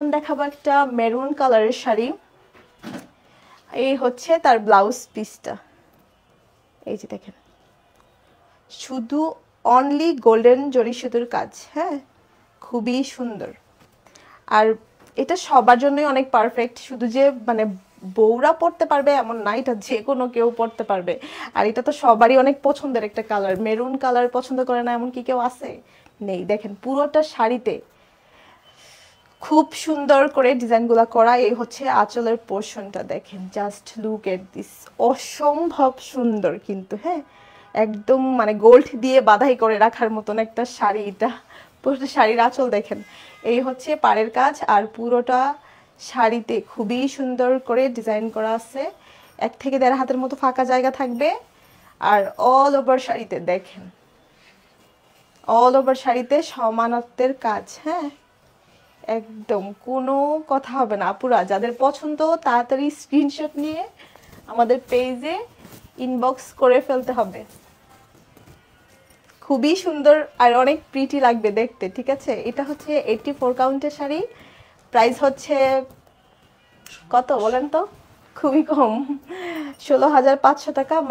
দেখাবো একটা মেরুন কালারের শাড়ি। এই হচ্ছে তার ব্লাউজ পিসটা, এই যে দেখেন, শুধু অনলি গোল্ডেন জরি সুতোর কাজ। হ্যাঁ, খুবই সুন্দর। আর এটা সবার জন্যই অনেক পারফেক্ট, শুধু যে মানে বউরা পড়তে পারবে এমন না, এটা যে কোনো কেউ পড়তে পারবে। আর এটা তো সবারই অনেক পছন্দের একটা কালার, মেরুন কালার পছন্দ করে না এমন কি কেউ আছে? নেই। দেখেন পুরোটা শাড়িতে খুব সুন্দর করে ডিজাইনগুলো করা। এই হচ্ছে আঁচলের পোর্শনটা, দেখেন জাস্ট লুক এট দিস, অসম্ভব সুন্দর কিন্তু। হ্যাঁ, একদম মানে গোল্ড দিয়ে বাঁধাই করে রাখার মতন একটা শাড়ি এটা। পুরোটা শাড়ির আঁচল দেখেন, এই হচ্ছে পাড়ের কাজ। আর পুরোটা শাড়িতে খুবই সুন্দর করে ডিজাইন করা আছে, 1 থেকে 1.5 হাতের মতো ফাঁকা জায়গা থাকবে। আর অল ওভার শাড়িতে দেখেন, অল ওভার শাড়িতে সমানত্বের কাজ। হ্যাঁ, একদম কোনো কথা হবে না আপুরা, যাদের পছন্দ তাড়াতাড়ি স্ক্রিনশট নিয়ে আমাদের পেজে ইনবক্স করে ফেলতে হবে। খুবই সুন্দর আর অনেক প্রিটি লাগবে দেখতে, ঠিক আছে? এটা হচ্ছে 84 কাউন্টের শাড়ি, প্রাইস হচ্ছে কত বলেন তো? খুবই কম, 16,500 টাকা।